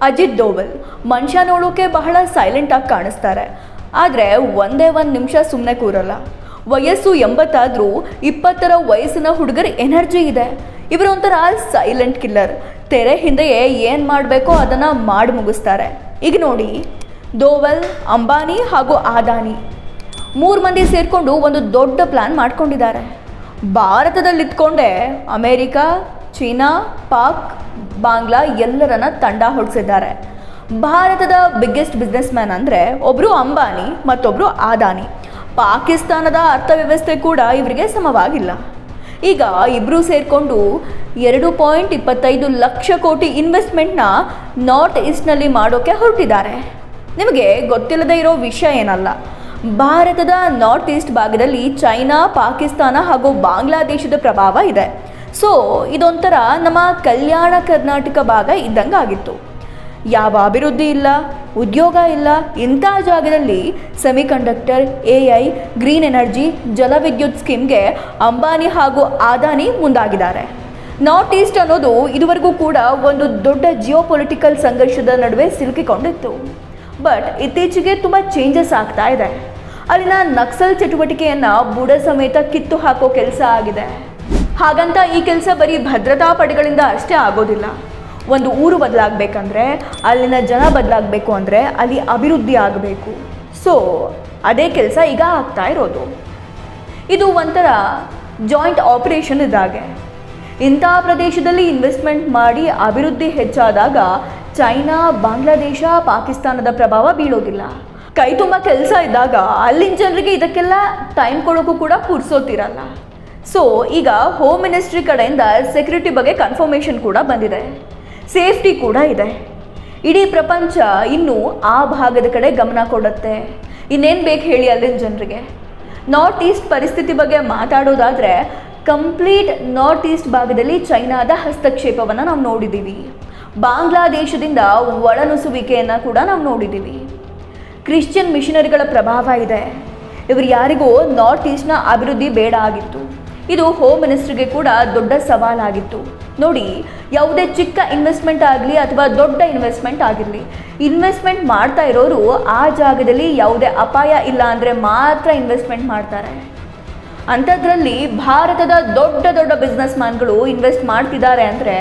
ಅಜಿತ್ ದೋವಲ್ ಮನುಷ್ಯ ನೋಡೋಕೆ ಬಹಳ ಸೈಲೆಂಟ್ ಆಗಿ ಕಾಣಿಸ್ತಾರೆ, ಆದರೆ ಒಂದೇ ಒಂದು ನಿಮಿಷ ಸುಮ್ಮನೆ ಕೂರಲ್ಲ. ವಯಸ್ಸು 80 ಆದರೂ 20ರ ವಯಸ್ಸಿನ ಹುಡುಗರ ಎನರ್ಜಿ ಇದೆ. ಇವರು ಒಂಥರ ಸೈಲೆಂಟ್ ಕಿಲ್ಲರ್. ತೆರೆ ಹಿಂದೆಯೇ ಏನು ಮಾಡಬೇಕೋ ಅದನ್ನು ಮಾಡಿ ಮುಗಿಸ್ತಾರೆ. ಈಗ ನೋಡಿ, ದೋವಲ್, ಅಂಬಾನಿ ಹಾಗೂ ಅದಾನಿ 3 ಮಂದಿ ಸೇರಿಕೊಂಡು ಒಂದು ದೊಡ್ಡ ಪ್ಲ್ಯಾನ್ ಮಾಡ್ಕೊಂಡಿದ್ದಾರೆ. ಭಾರತದಲ್ಲಿತ್ಕೊಂಡೇ ಅಮೇರಿಕಾ, ಚೀನಾ, ಪಾಕ್, ಬಾಂಗ್ಲಾ ಎಲ್ಲರನ್ನ ತಂಡ ಹೊಡಿಸಿದ್ದಾರೆ. ಭಾರತದ ಬಿಗ್ಗೆಸ್ಟ್ ಬಿಸ್ನೆಸ್ ಮ್ಯಾನ್ ಅಂದರೆ ಒಬ್ಬರು ಅಂಬಾನಿ ಮತ್ತೊಬ್ಬರು ಅದಾನಿ. ಪಾಕಿಸ್ತಾನದ ಅರ್ಥವ್ಯವಸ್ಥೆ ಕೂಡ ಇವರಿಗೆ ಸಮವಾಗಿಲ್ಲ. ಈಗ ಇಬ್ಬರು ಸೇರಿಕೊಂಡು 2.25 ಲಕ್ಷ ಕೋಟಿ ಇನ್ವೆಸ್ಟ್ಮೆಂಟ್ನ ನಾರ್ತ್ ಈಸ್ಟ್ನಲ್ಲಿ ಮಾಡೋಕ್ಕೆ ಹೊರಟಿದ್ದಾರೆ. ನಿಮಗೆ ಗೊತ್ತಿಲ್ಲದೆ ಇರೋ ವಿಷಯ ಏನಲ್ಲ, ಭಾರತದ ನಾರ್ತ್ ಈಸ್ಟ್ ಭಾಗದಲ್ಲಿ ಚೈನಾ, ಪಾಕಿಸ್ತಾನ ಹಾಗೂ ಬಾಂಗ್ಲಾದೇಶದ ಪ್ರಭಾವ ಇದೆ. ಸೊ ಇದೊಂಥರ ನಮ್ಮ ಕಲ್ಯಾಣ ಕರ್ನಾಟಕ ಭಾಗ ಇದ್ದಂಗೆ ಆಗಿತ್ತು. ಯಾವ ಅಭಿವೃದ್ಧಿ ಇಲ್ಲ, ಉದ್ಯೋಗ ಇಲ್ಲ. ಇಂಥ ಜಾಗದಲ್ಲಿ ಸೆಮಿಕಂಡಕ್ಟರ್, AI, ಗ್ರೀನ್ ಎನರ್ಜಿ, ಜಲವಿದ್ಯುತ್ ಸ್ಕೀಮ್ಗೆ ಅಂಬಾನಿ ಹಾಗೂ ಅದಾನಿ ಮುಂದಾಗಿದ್ದಾರೆ. ನಾರ್ತ್ ಈಸ್ಟ್ ಅನ್ನೋದು ಇದುವರೆಗೂ ಕೂಡ ಒಂದು ದೊಡ್ಡ ಜಿಯೋಪೊಲಿಟಿಕಲ್ ಸಂಘರ್ಷದ ನಡುವೆ ಸಿಲುಕಿಕೊಂಡಿತ್ತು. ಬಟ್ ಇತ್ತೀಚೆಗೆ ತುಂಬ ಚೇಂಜಸ್ ಆಗ್ತಾ ಇದೆ. ಅಲ್ಲಿನ ನಕ್ಸಲ್ ಚಟುವಟಿಕೆಯನ್ನು ಬುಡ ಸಮೇತ ಕಿತ್ತು ಹಾಕೋ ಕೆಲಸ ಆಗಿದೆ. ಹಾಗಂತ ಈ ಕೆಲಸ ಬರೀ ಭದ್ರತಾ ಪಡೆಗಳಿಂದ ಅಷ್ಟೇ ಆಗೋದಿಲ್ಲ. ಒಂದು ಊರು ಬದಲಾಗಬೇಕಂದ್ರೆ, ಅಲ್ಲಿನ ಜನ ಬದಲಾಗಬೇಕು ಅಂದರೆ ಅಲ್ಲಿ ಅಭಿವೃದ್ಧಿ ಆಗಬೇಕು. ಸೊ ಅದೇ ಕೆಲಸ ಈಗ ಆಗ್ತಾ ಇರೋದು. ಇದು ಒಂಥರ ಜಾಯಿಂಟ್ ಆಪರೇಷನ್ ಇದ್ದಾಗೆ. ಇಂಥ ಪ್ರದೇಶದಲ್ಲಿ ಇನ್ವೆಸ್ಟ್ಮೆಂಟ್ ಮಾಡಿ ಅಭಿವೃದ್ಧಿ ಹೆಚ್ಚಾದಾಗ ಚೈನಾ, ಬಾಂಗ್ಲಾದೇಶ, ಪಾಕಿಸ್ತಾನದ ಪ್ರಭಾವ ಬೀಳೋದಿಲ್ಲ. ಕೈ ತುಂಬ ಕೆಲಸ ಇದ್ದಾಗ ಅಲ್ಲಿನ ಜನರಿಗೆ ಇದಕ್ಕೆಲ್ಲ ಟೈಮ್ ಕೊಡೋಕ್ಕೂ ಕೂಡ ಪುರ್ಸೋತಿರಲ್ಲ. ಸೊ ಈಗ ಹೋಮ್ ಮಿನಿಸ್ಟ್ರಿ ಕಡೆಯಿಂದ ಸೆಕ್ಯೂರಿಟಿ ಬಗ್ಗೆ ಕನ್ಫರ್ಮೇಷನ್ ಕೂಡ ಬಂದಿದೆ, ಸೇಫ್ಟಿ ಕೂಡ ಇದೆ. ಇಡೀ ಪ್ರಪಂಚ ಇನ್ನೂ ಆ ಭಾಗದ ಕಡೆ ಗಮನ ಕೊಡುತ್ತೆ. ಇನ್ನೇನು ಬೇಕು ಹೇಳಿ ಅಲ್ಲಿನ ಜನರಿಗೆ? ನಾರ್ತ್ ಈಸ್ಟ್ ಪರಿಸ್ಥಿತಿ ಬಗ್ಗೆ ಮಾತಾಡೋದಾದರೆ, ಕಂಪ್ಲೀಟ್ ನಾರ್ತ್ ಈಸ್ಟ್ ಭಾಗದಲ್ಲಿ ಚೈನಾದ ಹಸ್ತಕ್ಷೇಪವನ್ನು ನಾವು ನೋಡಿದ್ದೀವಿ. ಬಾಂಗ್ಲಾದೇಶದಿಂದ ಒಳನುಸುವಿಕೆಯನ್ನು ಕೂಡ ನಾವು ನೋಡಿದ್ದೀವಿ. ಕ್ರಿಶ್ಚಿಯನ್ ಮಿಷನರಿಗಳ ಪ್ರಭಾವ ಇದೆ. ಇವರು ಯಾರಿಗೂ ನಾರ್ತ್ ಈಸ್ಟ್ನ ಅಭಿವೃದ್ಧಿ ಬೇಡ ಆಗಿತ್ತು. ಇದು ಹೋಮ್ ಮಿನಿಸ್ಟ್ರಿಗೆ ಕೂಡ ದೊಡ್ಡ ಸವಾಲಾಗಿತ್ತು. ನೋಡಿ, ಯಾವುದೇ ಚಿಕ್ಕ ಇನ್ವೆಸ್ಟ್ಮೆಂಟ್ ಆಗಲಿ ಅಥವಾ ದೊಡ್ಡ ಇನ್ವೆಸ್ಟ್ಮೆಂಟ್ ಆಗಿರಲಿ, ಇನ್ವೆಸ್ಟ್ಮೆಂಟ್ ಮಾಡ್ತಾ ಇರೋರು ಆ ಜಾಗದಲ್ಲಿ ಯಾವುದೇ ಅಪಾಯ ಇಲ್ಲ ಅಂದರೆ ಮಾತ್ರ ಇನ್ವೆಸ್ಟ್ಮೆಂಟ್ ಮಾಡ್ತಾರೆ. ಅಂಥದ್ರಲ್ಲಿ ಭಾರತದ ದೊಡ್ಡ ದೊಡ್ಡ ಬಿಸ್ನೆಸ್ ಮ್ಯಾನ್ಗಳು ಇನ್ವೆಸ್ಟ್ ಮಾಡ್ತಿದ್ದಾರೆ ಅಂದರೆ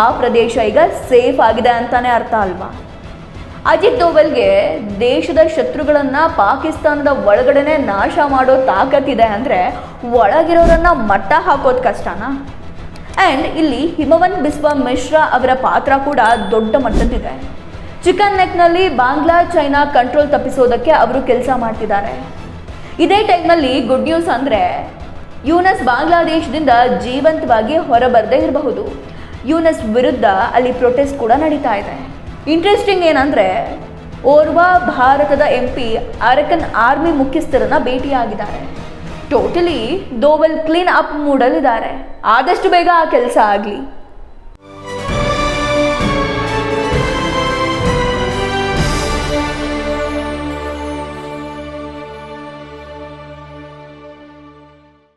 ಆ ಪ್ರದೇಶ ಈಗ ಸೇಫ್ ಆಗಿದೆ ಅಂತಾನೆ ಅರ್ಥ ಅಲ್ವಾ? ಅಜಿತ್ ದೋವಲ್ಗೆ ದೇಶದ ಶತ್ರುಗಳನ್ನು ಪಾಕಿಸ್ತಾನದ ಒಳಗಡೆನೆ ನಾಶ ಮಾಡೋ ತಾಕತ್ತಿದೆ ಅಂದರೆ ಒಳಗಿರೋರನ್ನ ಮಟ್ಟ ಹಾಕೋದು ಕಷ್ಟನಾ? ಆ್ಯಂಡ್ ಇಲ್ಲಿ ಹಿಮವಂತ್ ಬಿಸ್ವಾ ಮಿಶ್ರಾ ಅವರ ಪಾತ್ರ ಕೂಡ ದೊಡ್ಡ ಮಟ್ಟದಿದೆ. ಚಿಕನ್ ನೆಕ್ನಲ್ಲಿ ಬಾಂಗ್ಲಾ ಚೈನಾ ಕಂಟ್ರೋಲ್ ತಪ್ಪಿಸೋದಕ್ಕೆ ಅವರು ಕೆಲಸ ಮಾಡ್ತಿದ್ದಾರೆ. ಇದೇ ಟೈಮ್ನಲ್ಲಿ ಗುಡ್ ನ್ಯೂಸ್ ಅಂದರೆ ಯೂನಸ್ ಬಾಂಗ್ಲಾದೇಶದಿಂದ ಜೀವಂತವಾಗಿ ಹೊರಬರದೇ ಇರಬಹುದು. ಯೂನಸ್ ವಿರುದ್ಧ ಅಲ್ಲಿ ಪ್ರೊಟೆಸ್ಟ್ ಕೂಡ ನಡೀತಾ ಇದೆ. ಇಂಟ್ರೆಸ್ಟಿಂಗ್ ಏನಂದರೆ, ಓರ್ವ ಭಾರತದ MP ಅರಕನ್ ಆರ್ಮಿ ಮುಖ್ಯಸ್ಥರನ್ನ ಭೇಟಿಯಾಗಿದ್ದಾರೆ. ಟೋಟಲಿ ದೋವಲ್ ಕ್ಲೀನ್ ಅಪ್ ಮೂಡಲಿದ್ದಾರೆ. ಆದಷ್ಟು ಬೇಗ ಆ ಕೆಲಸ ಆಗಲಿ.